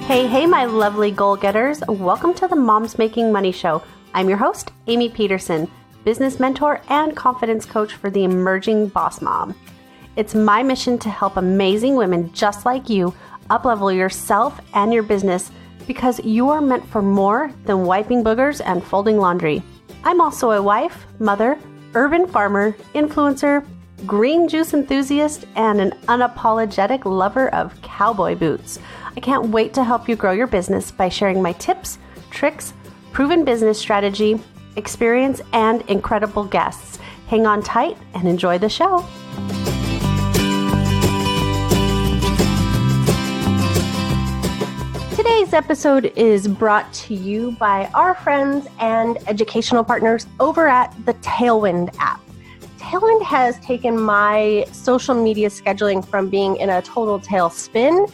Hey, my lovely goal-getters. Welcome to the Moms Making Money Show. I'm your host, Amie Pederson, business mentor and confidence coach for the emerging boss mom. It's my mission to help amazing women just like you up-level yourself and your business because you are meant for more than wiping boogers and folding laundry. I'm also a wife, mother, urban farmer, influencer, green juice enthusiast, and an unapologetic lover of cowboy boots. I can't wait to help you grow your business by sharing my tips, tricks, proven business strategy, experience, and incredible guests. Hang on tight and enjoy the show. Today's episode is brought to you by our friends and educational partners over at the Tailwind app. Tailwind has taken my social media scheduling from being in a total tailspin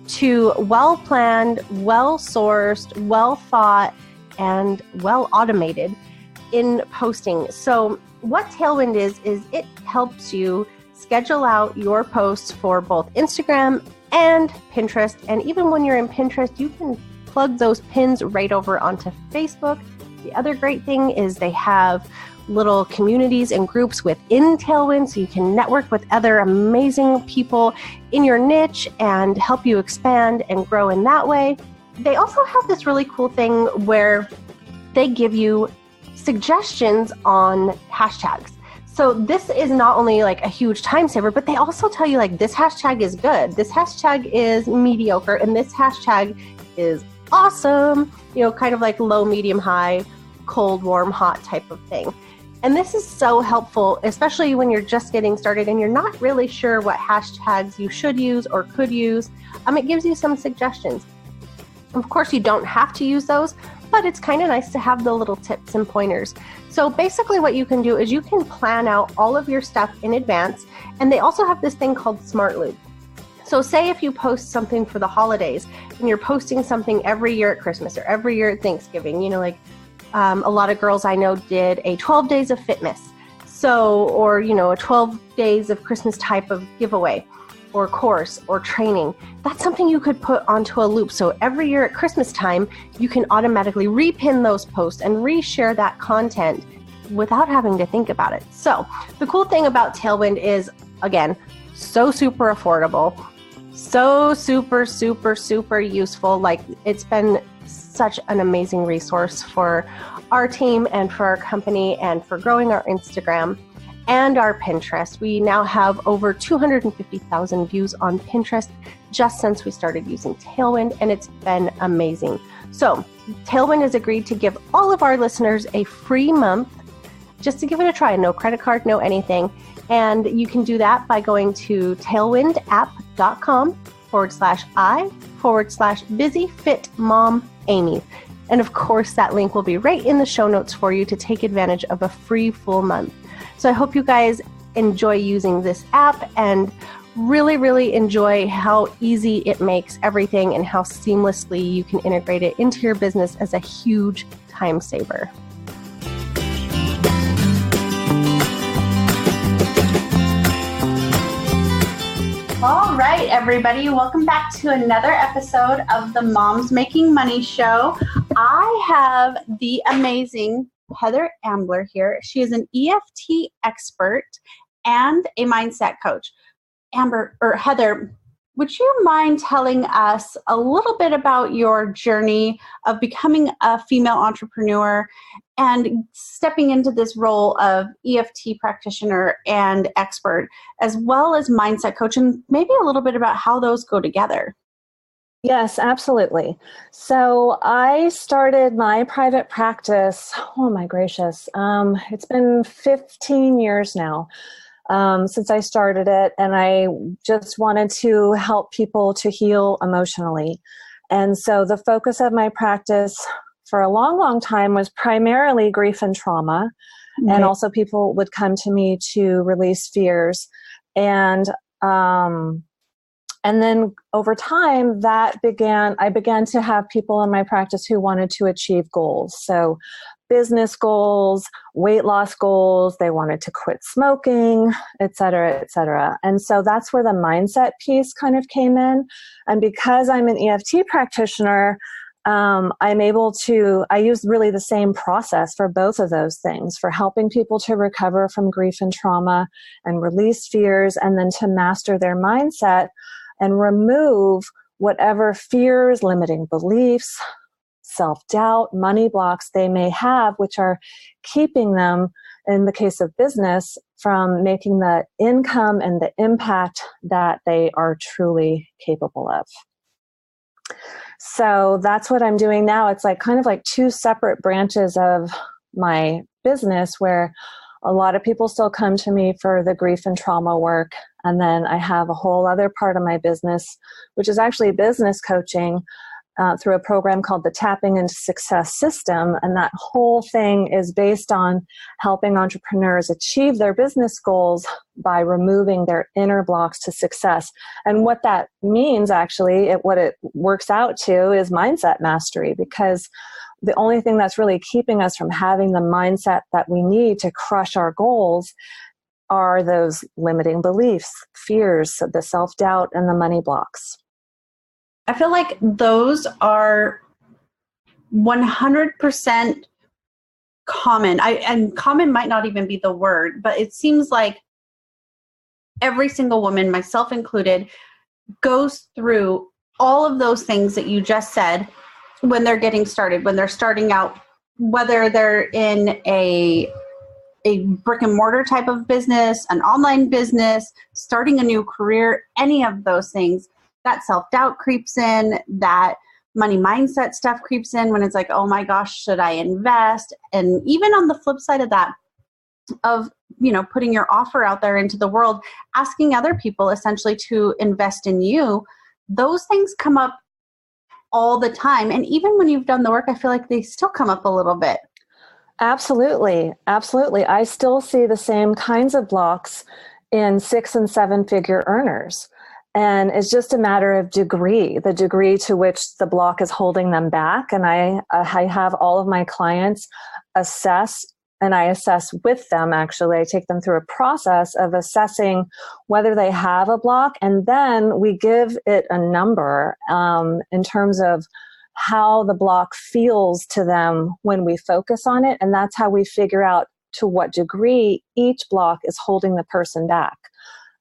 to well-planned, well-sourced, well-thought, and well-automated in posting. So what Tailwind is it helps you schedule out your posts for both Instagram and Pinterest. And even when you're in Pinterest, you can plug those pins right over onto Facebook. The other great thing is they have little communities and groups within Tailwind, so you can network with other amazing people in your niche and help you expand and grow in that way. They also have this really cool thing where they give you suggestions on hashtags. So this is not only like a huge time saver, but they also tell you like this hashtag is good, this hashtag is mediocre, and this hashtag is awesome, kind of like low, medium, high, cold, warm, hot type of thing. And this is so helpful, especially when you're just getting started and you're not really sure what hashtags you should use or could use. It gives you some suggestions. Of course, you don't have to use those, but it's kind of nice to have the little tips and pointers. So basically what you can do is you can plan out all of your stuff in advance. And they also have this thing called Smart Loop. So say if you post something for the holidays and you're posting something every year at Christmas or every year at Thanksgiving, a lot of girls I know did a 12 days of fitness. Or a 12 days of Christmas type of giveaway or course or training. That's something you could put onto a loop. So every year at Christmas time, you can automatically repin those posts and reshare that content without having to think about it. So the cool thing about Tailwind is, again, so super affordable, so super, super, super useful. Like it's been such an amazing resource for our team and for our company and for growing our Instagram and our Pinterest. We now have over 250,000 views on Pinterest just since we started using Tailwind, and it's been amazing. So Tailwind has agreed to give all of our listeners a free month just to give it a try. No credit card, no anything. And you can do that by going to tailwindapp.com/I/busyfitmomamie. And of course, that link will be right in the show notes for you to take advantage of a free full month. So I hope you guys enjoy using this app and really, really enjoy how easy it makes everything and how seamlessly you can integrate it into your business as a huge time saver. All right, everybody, welcome back to another episode of the Moms Making Money Show. I have the amazing Heather Ambler here. She is an EFT expert and a mindset coach. Heather, would you mind telling us a little bit about your journey of becoming a female entrepreneur and stepping into this role of EFT practitioner and expert, as well as mindset coach, and maybe a little bit about how those go together? Yes, absolutely. So I started my private practice, oh my gracious, it's been 15 years now since I started it, and I just wanted to help people to heal emotionally. And so the focus of my practice for a long, long time was primarily grief and trauma, and also people would come to me to release fears. And then over time, I began to have people in my practice who wanted to achieve goals. So business goals, weight loss goals. They wanted to quit smoking, et cetera, et cetera. And so that's where the mindset piece kind of came in. And because I'm an EFT practitioner, I use really the same process for both of those things, for helping people to recover from grief and trauma and release fears, and then to master their mindset and remove whatever fears, limiting beliefs, self-doubt, money blocks they may have, which are keeping them, in the case of business, from making the income and the impact that they are truly capable of. So that's what I'm doing now. It's like kind of like two separate branches of my business, where a lot of people still come to me for the grief and trauma work. And then I have a whole other part of my business, which is actually business coaching, through a program called the Tapping into Success System. And that whole thing is based on helping entrepreneurs achieve their business goals by removing their inner blocks to success. And what that means, actually, what it works out to is mindset mastery, because the only thing that's really keeping us from having the mindset that we need to crush our goals are those limiting beliefs, fears, the self-doubt, and the money blocks. I feel like those are 100% common. And common might not even be the word, but it seems like every single woman, myself included, goes through all of those things that you just said when they're getting started, when they're starting out, whether they're in a brick and mortar type of business, an online business, starting a new career, any of those things. That self-doubt creeps in, that money mindset stuff creeps in when it's like, oh my gosh, should I invest? And even on the flip side of that, of, putting your offer out there into the world, asking other people essentially to invest in you, those things come up all the time. And even when you've done the work, I feel like they still come up a little bit. Absolutely. Absolutely. I still see the same kinds of blocks in 6- and 7-figure earners. And it's just a matter of the degree to which the block is holding them back. And I have all of my clients assess, and I assess with them, actually. I take them through a process of assessing whether they have a block. And then we give it a number in terms of how the block feels to them when we focus on it. And that's how we figure out to what degree each block is holding the person back.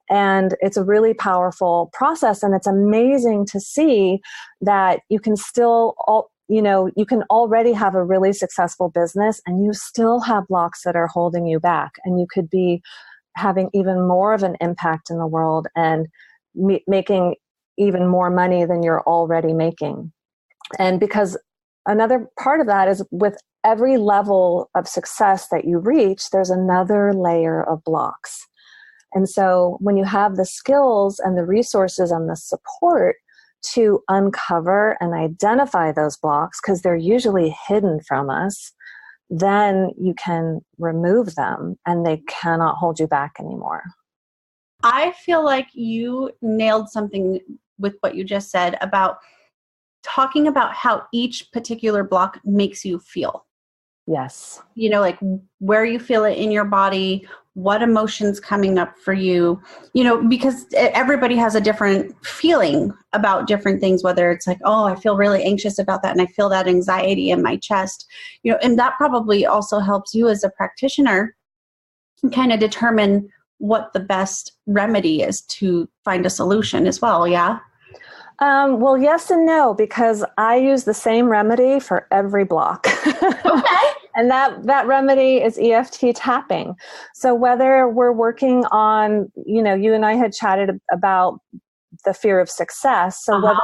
And it's a really powerful process. And it's amazing to see that you can still, you can already have a really successful business and you still have blocks that are holding you back. And you could be having even more of an impact in the world and making even more money than you're already making. And because another part of that is with every level of success that you reach, there's another layer of blocks. And so when you have the skills and the resources and the support to uncover and identify those blocks, because they're usually hidden from us, then you can remove them and they cannot hold you back anymore. I feel like you nailed something with what you just said about talking about how each particular block makes you feel. Yes. Like where you feel it in your body, what emotions coming up for you, because everybody has a different feeling about different things, whether it's like, oh, I feel really anxious about that and I feel that anxiety in my chest, and that probably also helps you as a practitioner kind of determine what the best remedy is to find a solution as well. Yeah. Well, yes and no, because I use the same remedy for every block. Okay. And that remedy is EFT tapping. So whether we're working on, you and I had chatted about the fear of success. So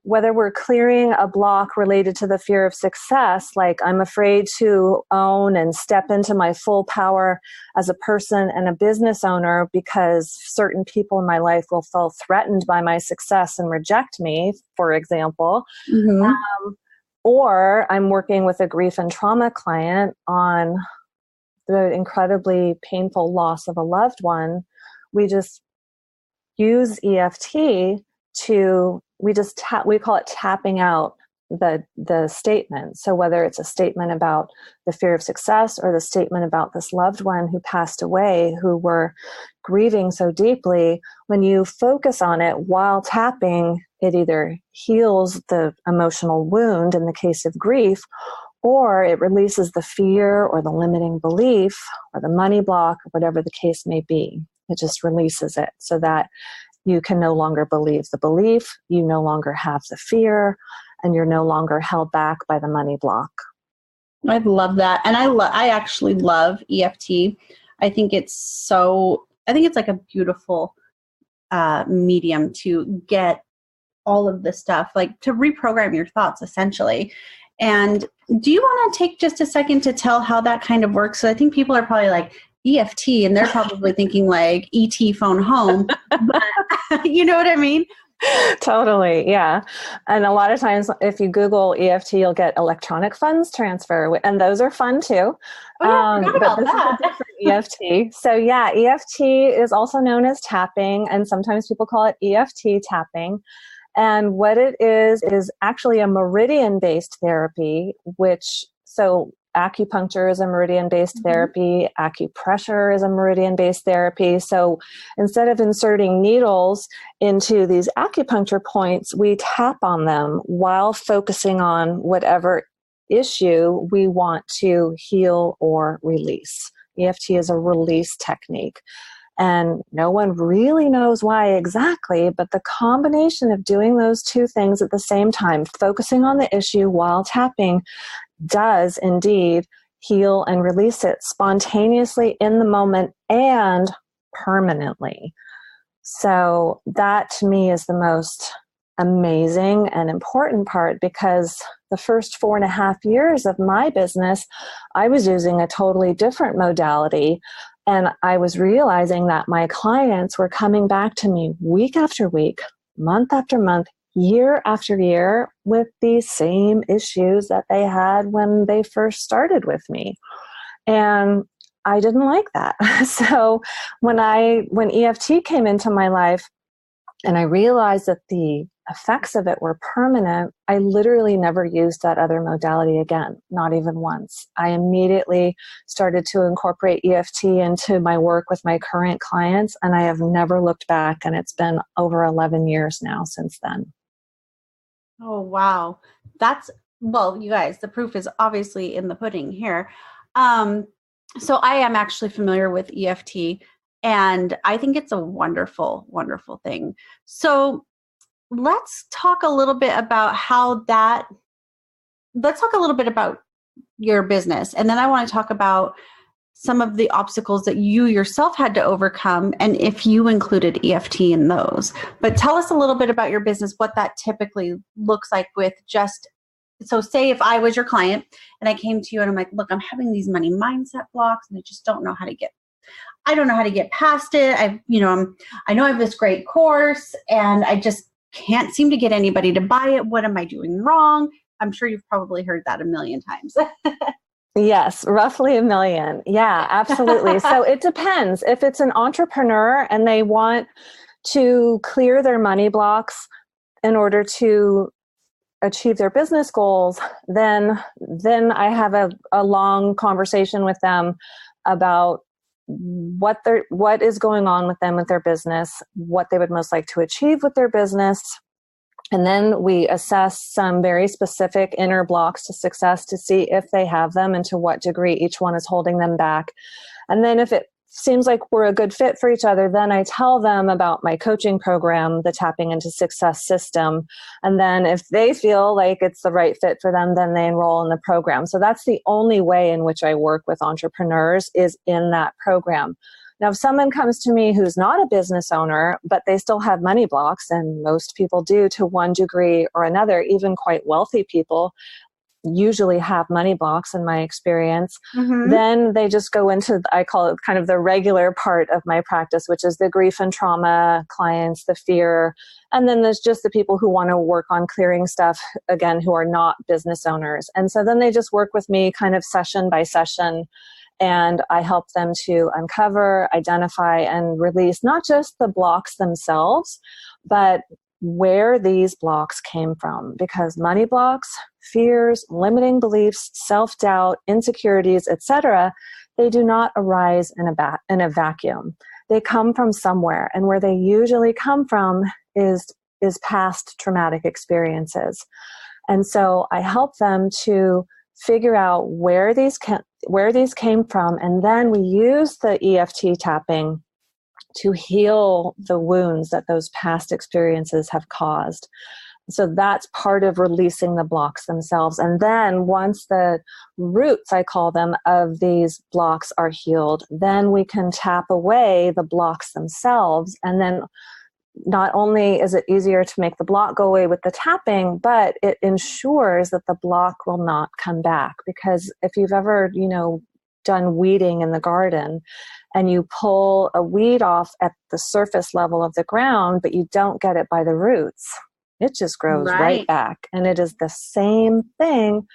whether we're clearing a block related to the fear of success, like I'm afraid to own and step into my full power as a person and a business owner because certain people in my life will feel threatened by my success and reject me, for example. Mm-hmm. Or I'm working with a grief and trauma client on the incredibly painful loss of a loved one. We just use EFT we call it tapping out the statement. So whether it's a statement about the fear of success or the statement about this loved one who passed away, who were grieving so deeply, when you focus on it while tapping, it either heals the emotional wound in the case of grief, or it releases the fear or the limiting belief or the money block or whatever the case may be. It just releases it so that you can no longer believe the belief, you no longer have the fear, and you're no longer held back by the money block. I love that. And I actually love EFT. I think it's like a beautiful medium to get all of this stuff, like to reprogram your thoughts essentially. And do you want to take just a second to tell how that kind of works? So I think people are probably like, EFT, and they're probably thinking like ET phone home, but you know what I mean? Totally. Yeah. And a lot of times if you Google EFT, you'll get electronic funds transfer, and those are fun too. Oh, yeah, I forgot about but this that. is a different EFT. So yeah, EFT is also known as tapping, and sometimes people call it EFT tapping. And what it is actually a meridian-based therapy, so acupuncture is a meridian-based therapy. Acupressure is a meridian-based therapy. So instead of inserting needles into these acupuncture points, we tap on them while focusing on whatever issue we want to heal or release. EFT is a release technique. And no one really knows why exactly, but the combination of doing those two things at the same time, focusing on the issue while tapping, does indeed heal and release it spontaneously in the moment and permanently. So that to me is the most amazing and important part, because the first 4.5 years of my business, I was using a totally different modality. And I was realizing that my clients were coming back to me week after week, month after month, year after year with these same issues that they had when they first started with me. And I didn't like that. So when EFT came into my life and I realized that the effects of it were permanent, I literally never used that other modality again, not even once. I immediately started to incorporate EFT into my work with my current clients, and I have never looked back, and it's been over 11 years now since then. Oh, wow. Well, you guys, the proof is obviously in the pudding here. So I am actually familiar with EFT, and I think it's a wonderful, wonderful thing. So let's talk a little bit about let's talk a little bit about your business. And then I want to talk about some of the obstacles that you yourself had to overcome, and if you included EFT in those. But tell us a little bit about your business, what that typically looks like so say if I was your client and I came to you and I'm like, look, I'm having these money mindset blocks and I just don't know how to get past it. I know I have this great course and I just can't seem to get anybody to buy it. What am I doing wrong? I'm sure you've probably heard that a million times. Yes, roughly 1 million. Yeah, absolutely. So it depends. If it's an entrepreneur and they want to clear their money blocks in order to achieve their business goals, then I have a long conversation with them about what is going on with them with their business, what they would most like to achieve with their business. And then we assess some very specific inner blocks to success to see if they have them and to what degree each one is holding them back. And then if it seems like we're a good fit for each other, then I tell them about my coaching program, the Tapping into Success system. And then if they feel like it's the right fit for them, then they enroll in the program. So that's the only way in which I work with entrepreneurs, is in that program. Now, if someone comes to me who's not a business owner, but they still have money blocks, and most people do to one degree or another, even quite wealthy people usually have money blocks in my experience, then they just go into, I call it kind of the regular part of my practice, which is the grief and trauma clients, the fear. And then there's just the people who want to work on clearing stuff, again, who are not business owners. And so then they just work with me kind of session by session. And I help them to uncover, identify, and release not just the blocks themselves, but where these blocks came from, because money blocks, fears, limiting beliefs, self-doubt, insecurities, etc., they do not arise in a vacuum. They come from somewhere, and where they usually come from is past traumatic experiences. And so I help them to figure out where these came from, and then we use the EFT tapping to heal the wounds that those past experiences have caused. So that's part of releasing the blocks themselves. And then once the roots, I call them, of these blocks are healed, then we can tap away the blocks themselves. And then not only is it easier to make the block go away with the tapping, but it ensures that the block will not come back. Because if you've ever, done weeding in the garden, and you pull a weed off at the surface level of the ground, but you don't get it by the roots, it just grows right back. And it is the same thing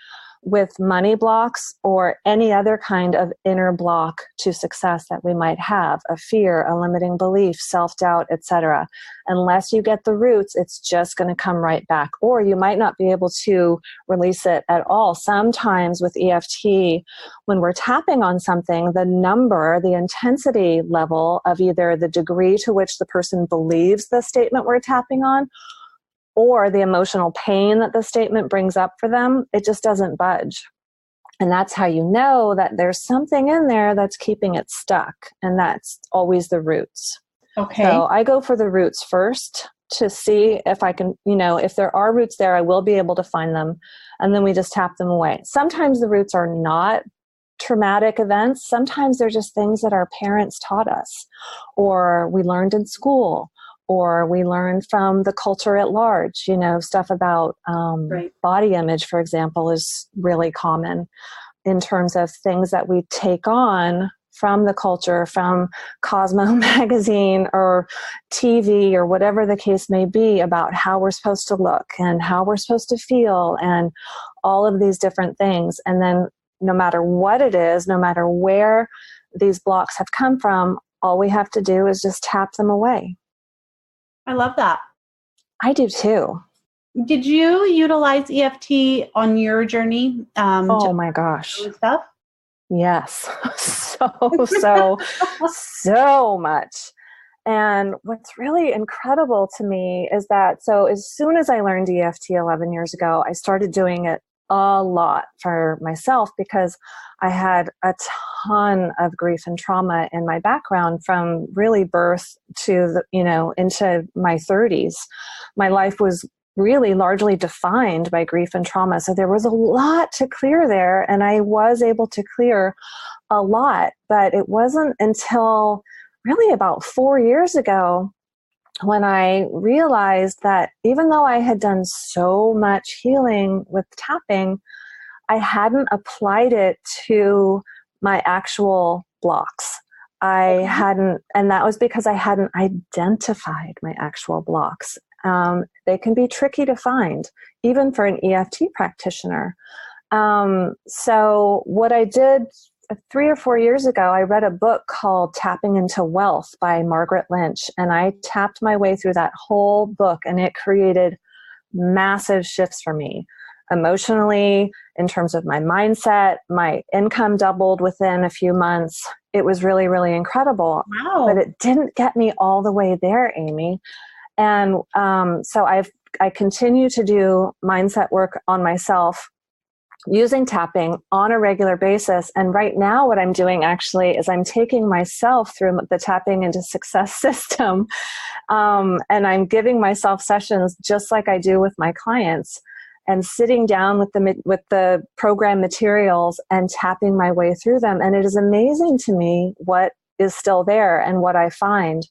with money blocks or any other kind of inner block to success that we might have, a fear, a limiting belief, self-doubt, etc. Unless you get the roots, it's just going to come right back, or you might not be able to release it at all. Sometimes with EFT, when we're tapping on something, the intensity level of either the degree to which the person believes the statement we're tapping on, or the emotional pain that the statement brings up for them, it just doesn't budge. And that's how you know that there's something in there that's keeping it stuck. And that's always the roots. Okay. So I go for the roots first to see if I can, if there are roots there, I will be able to find them. And then we just tap them away. Sometimes the roots are not traumatic events. Sometimes they're just things that our parents taught us, or we learned in school, or we learn from the culture at large. Stuff about body image, for example, is really common in terms of things that we take on from the culture, from Cosmo magazine or TV or whatever the case may be, about how we're supposed to look and how we're supposed to feel and all of these different things. And then no matter what it is, no matter where these blocks have come from, all we have to do is just tap them away. I love that. I do too. Did you utilize EFT on your journey? Oh my gosh. Stuff? Yes. So much. And what's really incredible to me is that, so as soon as I learned EFT 11 years ago, I started doing it a lot for myself because I had a ton of grief and trauma in my background from really birth to into my 30s. My life was really largely defined by grief and trauma. So there was a lot to clear there, and I was able to clear a lot, but it wasn't until really about 4 years ago when I realized that even though I had done so much healing with tapping, I hadn't applied it to my actual blocks. I hadn't, and that was because I hadn't identified my actual blocks. They can be tricky to find, even for an EFT practitioner. So what I did 3 or 4 years ago, I read a book called Tapping into Wealth by Margaret Lynch, and I tapped my way through that whole book, and it created massive shifts for me emotionally, in terms of my mindset. My income doubled within a few months. It was really, really incredible. Wow. But it didn't get me all the way there, Amie. And so I continue to do mindset work on myself using tapping on a regular basis. And right now what I'm doing actually is I'm taking myself through the Tapping into Success system. And I'm giving myself sessions just like I do with my clients, and sitting down with the program materials and tapping my way through them. And it is amazing to me what is still there and what I find.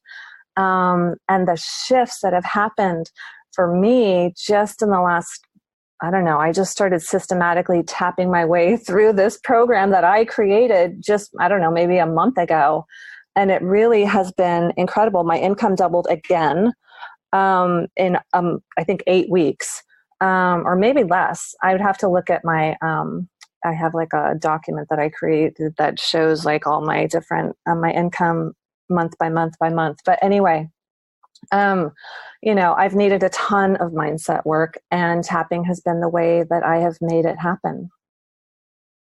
And the shifts that have happened for me just in the last, I just started systematically tapping my way through this program that I created just, maybe a month ago. And it really has been incredible. My income doubled again in, I think, 8 weeks, or maybe less. I would have to look at my, I have like a document that I created that shows like all my different, my income month by month by month. But anyway, I've needed a ton of mindset work, and tapping has been the way that I have made it happen.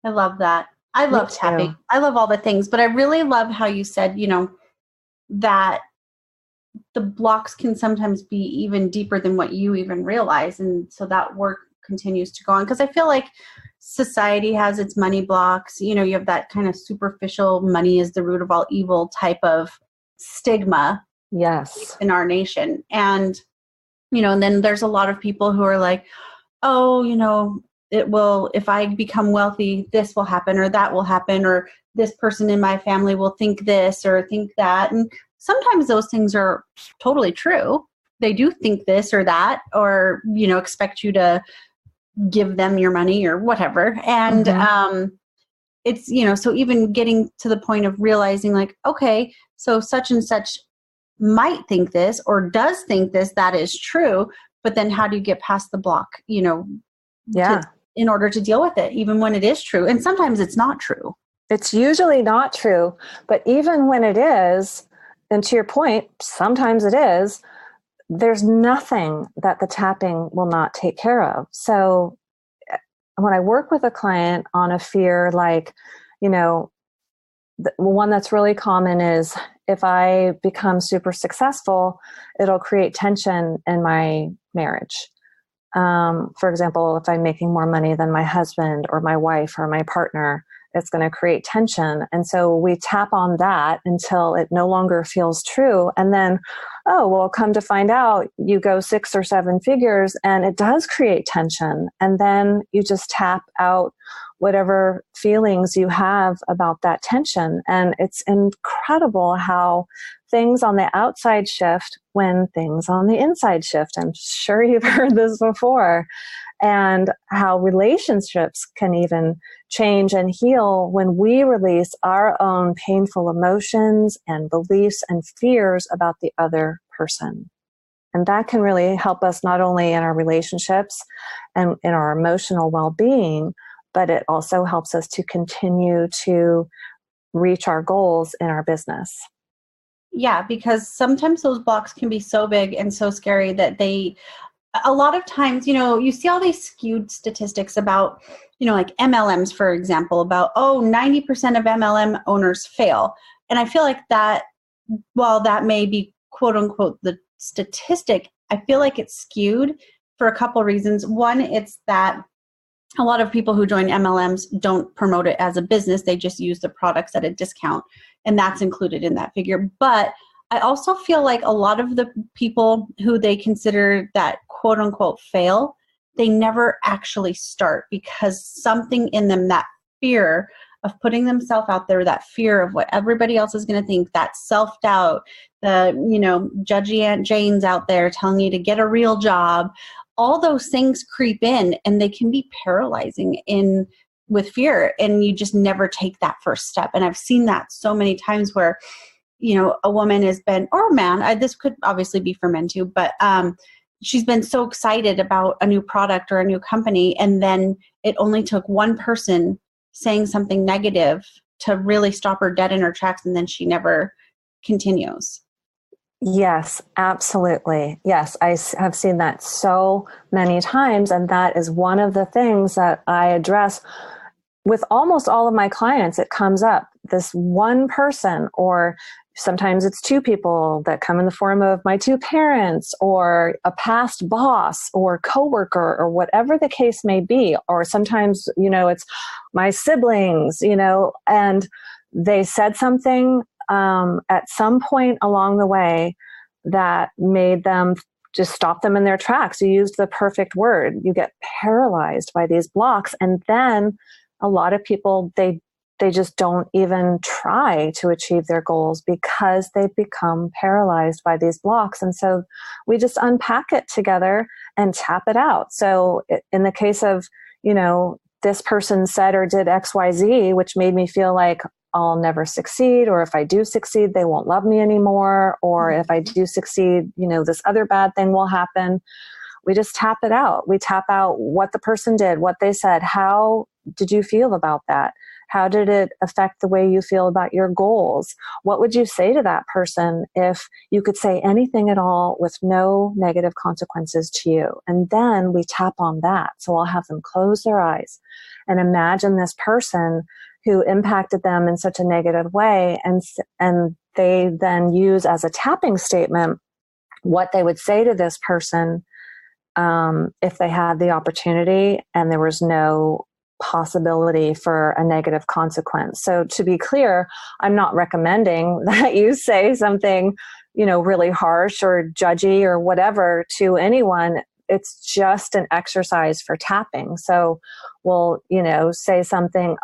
I love that. I love tapping. I love all the things, but I really love how you said, that the blocks can sometimes be even deeper than what you even realize. And so that work continues to go on. Because I feel like society has its money blocks. You have that kind of superficial money is the root of all evil type of stigma. Yes. In our nation. And, and then there's a lot of people who are like, oh, it will, if I become wealthy, this will happen or that will happen, or this person in my family will think this or think that. And sometimes those things are totally true. They do think this or that, or, expect you to give them your money or whatever. And it's, so even getting to the point of realizing like, okay, so such and such might think this or does think this, that is true. But then how do you get past the block, in order to deal with it, even when it is true? And sometimes it's not true. It's usually not true. But even when it is, and to your point, sometimes it is, there's nothing that the tapping will not take care of. So when I work with a client on a fear, like, the one that's really common is if I become super successful, it'll create tension in my marriage. For example, if I'm making more money than my husband or my wife or my partner, it's going to create tension. And so we tap on that until it no longer feels true. And then, come to find out, you go 6 or 7 figures and it does create tension. And then you just tap out whatever feelings you have about that tension. And it's incredible how things on the outside shift when things on the inside shift. I'm sure you've heard this before. And how relationships can even change and heal when we release our own painful emotions and beliefs and fears about the other person. And that can really help us not only in our relationships and in our emotional well-being, but it also helps us to continue to reach our goals in our business. Yeah, because sometimes those blocks can be so big and so scary that a lot of times, you see all these skewed statistics about, like MLMs, for example, about, 90% of MLM owners fail. And I feel like that, while that may be quote unquote the statistic, I feel like it's skewed for a couple of reasons. One, it's that a lot of people who join MLMs don't promote it as a business. They just use the products at a discount, and that's included in that figure. But I also feel like a lot of the people who they consider that quote unquote fail, they never actually start because something in them, that fear of putting themselves out there, that fear of what everybody else is going to think, that self-doubt, the, judgy Aunt Jane's out there telling you to get a real job, all those things creep in and they can be paralyzing with fear, and you just never take that first step. And I've seen that so many times where, a woman has been, or a man, this could obviously be for men too, but she's been so excited about a new product or a new company, and then it only took one person saying something negative to really stop her dead in her tracks, and then she never continues. Yes, absolutely. Yes, I have seen that so many times, and that is one of the things that I address with almost all of my clients. It comes up, this one person, or sometimes it's 2 people that come in the form of my 2 parents or a past boss or coworker or whatever the case may be. Or sometimes, it's my siblings, and they said something at some point along the way that made them just stop them in their tracks. You used the perfect word. You get paralyzed by these blocks. And then a lot of people, they just don't even try to achieve their goals because they've become paralyzed by these blocks. And so we just unpack it together and tap it out. So in the case of, this person said or did XYZ, which made me feel like I'll never succeed, or if I do succeed, they won't love me anymore, or if I do succeed, this other bad thing will happen. We just tap it out. We tap out what the person did, what they said. How did you feel about that? How did it affect the way you feel about your goals? What would you say to that person if you could say anything at all with no negative consequences to you? And then we tap on that. So I'll have them close their eyes and imagine this person who impacted them in such a negative way. And they then use as a tapping statement what they would say to this person if they had the opportunity and there was no possibility for a negative consequence. So to be clear, I'm not recommending that you say something, really harsh or judgy or whatever to anyone. It's just an exercise for tapping. So we'll, say something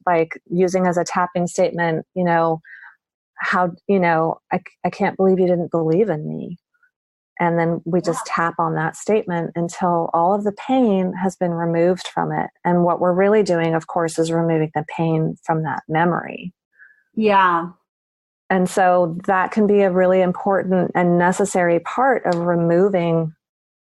like using as a tapping statement, how, I can't believe you didn't believe in me. And then we just tap on that statement until all of the pain has been removed from it. And what we're really doing, of course, is removing the pain from that memory. Yeah. And so that can be a really important and necessary part of removing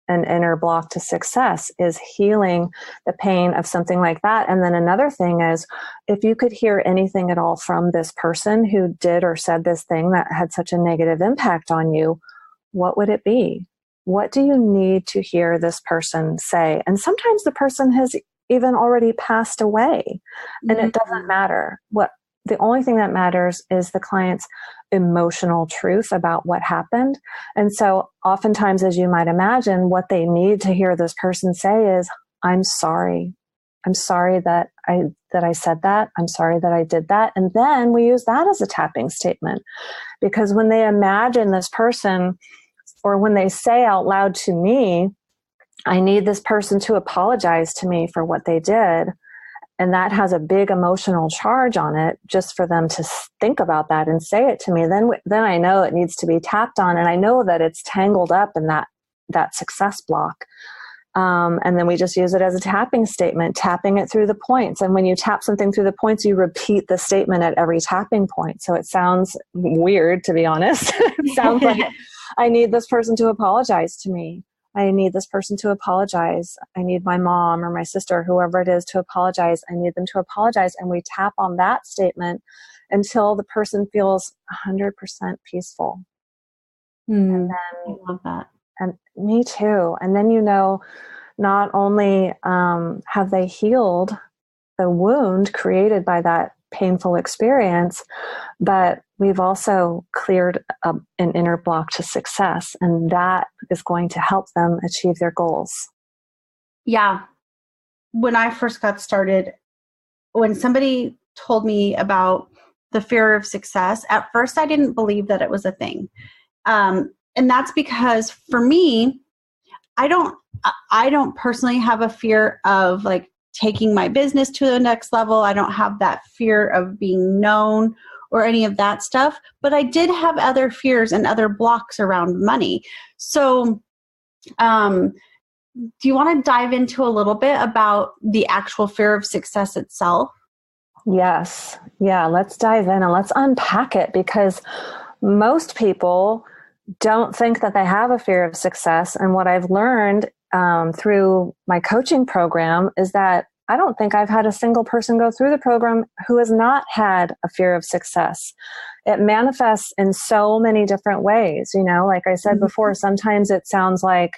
an inner block to success, is healing the pain of something like that. And then another thing is, if you could hear anything at all from this person who did or said this thing that had such a negative impact on you, what would it be? What do you need to hear this person say? And sometimes the person has even already passed away, and it doesn't matter. The only thing that matters is the client's emotional truth about what happened. And so oftentimes, as you might imagine, what they need to hear this person say is, I'm sorry. I'm sorry that I said that. I'm sorry that I did that. And then we use that as a tapping statement, because when they imagine this person, or when they say out loud to me, I need this person to apologize to me for what they did, and that has a big emotional charge on it, just for them to think about that and say it to me, then I know it needs to be tapped on, and I know that it's tangled up in that success block. And then we just use it as a tapping statement, tapping it through the points. And when you tap something through the points, you repeat the statement at every tapping point. So it sounds weird, to be honest. It sounds like, I need this person to apologize to me. I need this person to apologize. I need my mom or my sister, whoever it is, to apologize. I need them to apologize. And we tap on that statement until the person feels 100% peaceful. And then, I love that. And me too. And then, not only have they healed the wound created by that painful experience, but we've also cleared an inner block to success. And that is going to help them achieve their goals. Yeah. When I first got started, when somebody told me about the fear of success, at first I didn't believe that it was a thing. And that's because for me, I don't personally have a fear of like taking my business to the next level. I don't have that fear of being known or any of that stuff, but I did have other fears and other blocks around money. So, do you want to dive into a little bit about the actual fear of success itself? Yes. Yeah. Let's dive in and let's unpack it, because most people don't think that they have a fear of success. And what I've learned through my coaching program is that I don't think I've had a single person go through the program who has not had a fear of success. It manifests in so many different ways. Like I said before, sometimes it sounds like,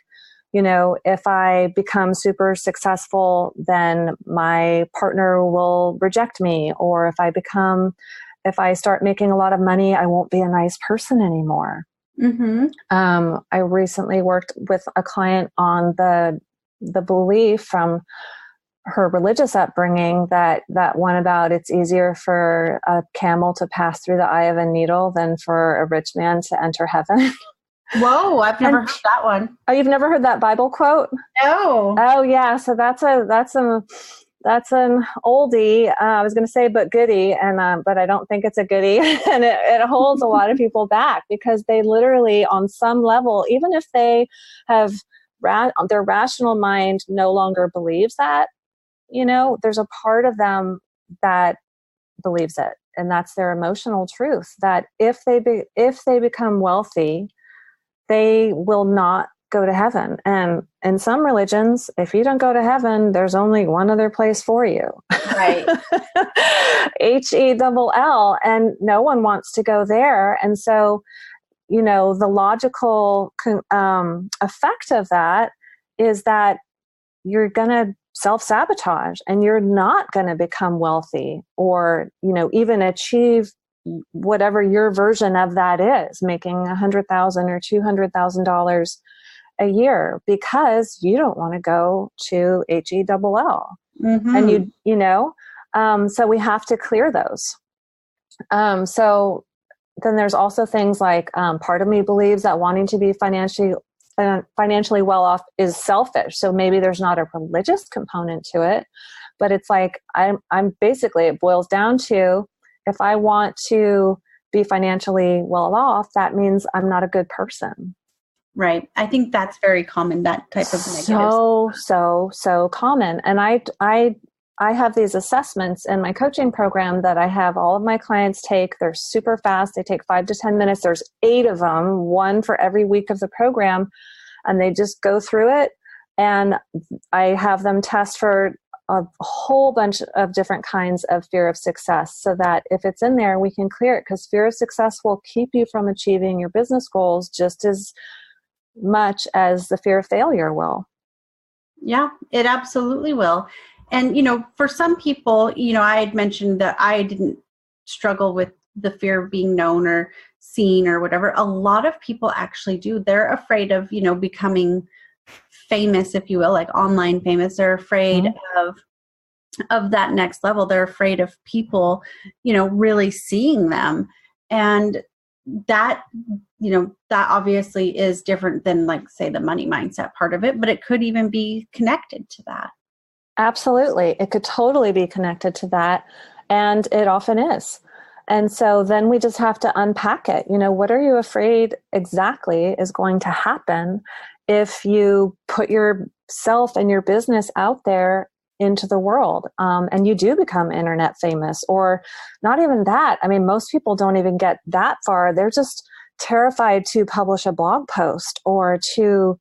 if I become super successful, then my partner will reject me. Or if I start making a lot of money, I won't be a nice person anymore. I recently worked with a client on the belief from her religious upbringing that one about it's easier for a camel to pass through the eye of a needle than for a rich man to enter heaven. Whoa, I've never heard that one. Oh, you've never heard that Bible quote? No. Oh yeah, so that's an oldie. I was going to say, but goodie, but I don't think it's a goodie, and it holds a lot of people back, because they literally, on some level, even if they have their rational mind no longer believes that, there's a part of them that believes it, and that's their emotional truth. That if they become wealthy, they will not go to heaven. And in some religions, if you don't go to heaven, there's only one other place for you. Right. HELL, and no one wants to go there. And so, the logical effect of that is that you're going to self-sabotage and you're not going to become wealthy or, even achieve whatever your version of that is, making $100,000 or $200,000 a year, because you don't want to go to HELL. And so we have to clear those. So then there's also things like part of me believes that wanting to be financially well off is selfish. So maybe there's not a religious component to it, but it's like I'm basically, it boils down to, if I want to be financially well off, that means I'm not a good person. Right. I think that's very common, that type of negative. So common. And I have these assessments in my coaching program that I have all of my clients take. They're super fast. They take 5 to 10 minutes. There's 8 of them, one for every week of the program. And they just go through it. And I have them test for a whole bunch of different kinds of fear of success, so that if it's in there, we can clear it, because fear of success will keep you from achieving your business goals just as much as the fear of failure will. Yeah, it absolutely will. And, for some people, I had mentioned that I didn't struggle with the fear of being known or seen or whatever. A lot of people actually do. They're afraid of, becoming famous, if you will, like online famous. They're afraid of that next level. They're afraid of people, really seeing them. And that, that obviously is different than, like, say, the money mindset part of it, but it could even be connected to that. Absolutely. It could totally be connected to that. And it often is. And so then we just have to unpack it. What are you afraid exactly is going to happen if you put yourself and your business out there into the world, and you do become internet famous? Or not even that. I mean, most people don't even get that far. They're just terrified to publish a blog post, or to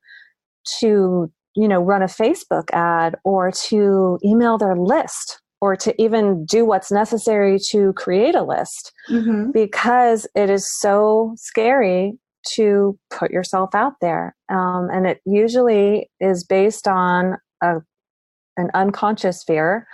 run a Facebook ad, or to email their list, or to even do what's necessary to create a list, because it is so scary to put yourself out there. And it usually is based on an unconscious fear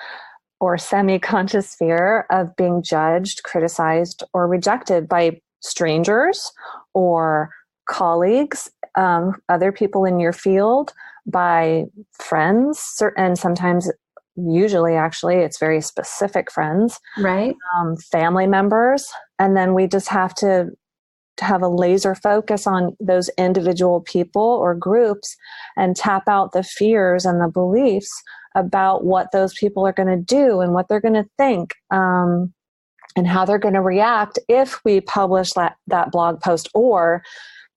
or semi-conscious fear of being judged, criticized, or rejected by strangers or colleagues, other people in your field, by friends, and sometimes, usually actually, it's very specific friends, right? Family members. And then we just have to have a laser focus on those individual people or groups and tap out the fears and the beliefs about what those people are going to do and what they're going to think, and how they're going to react if we publish that blog post or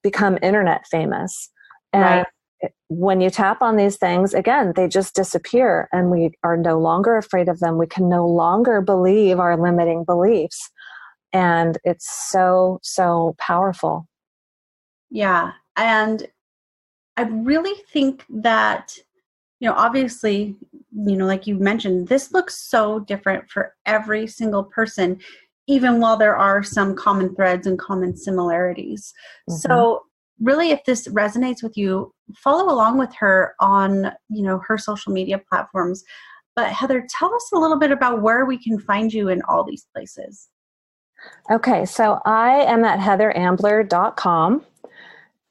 become internet famous. And when you tap on these things, again, they just disappear, and we are no longer afraid of them. We can no longer believe our limiting beliefs. And it's so, so powerful. Yeah. And I really think that, obviously, like you mentioned, this looks so different for every single person, even while there are some common threads and common similarities. So really, if this resonates with you, follow along with her on, her social media platforms. But Heather, tell us a little bit about where we can find you in all these places. Okay, so I am at heatherambler.com,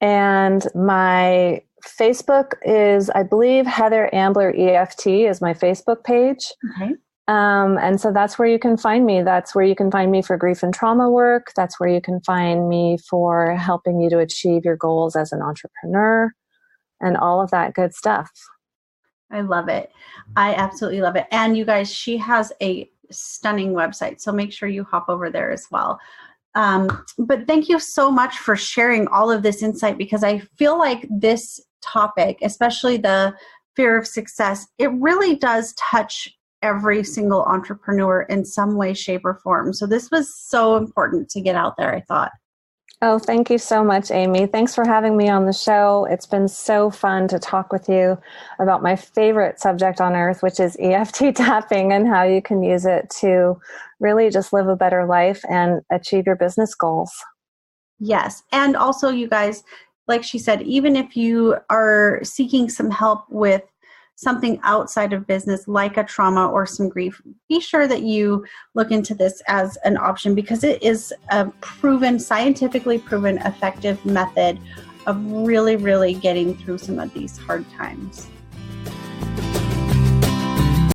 and my Facebook is, I believe, Heather Ambler EFT is my Facebook page. Okay. And so that's where you can find me. That's where you can find me for grief and trauma work. That's where you can find me for helping you to achieve your goals as an entrepreneur and all of that good stuff. I love it. I absolutely love it. And you guys, she has a stunning website, so make sure you hop over there as well. But thank you so much for sharing all of this insight, because I feel like this topic, especially the fear of success, it really does touch every single entrepreneur in some way, shape, or form. So this was so important to get out there, I thought. Oh, thank you so much, Amie. Thanks for having me on the show. It's been so fun to talk with you about my favorite subject on earth, which is EFT tapping and how you can use it to really just live a better life and achieve your business goals. Yes. And also, you guys, like she said, even if you are seeking some help with something outside of business, like a trauma or some grief, be sure that you look into this as an option, because it is a proven, scientifically proven, effective method of really, really getting through some of these hard times.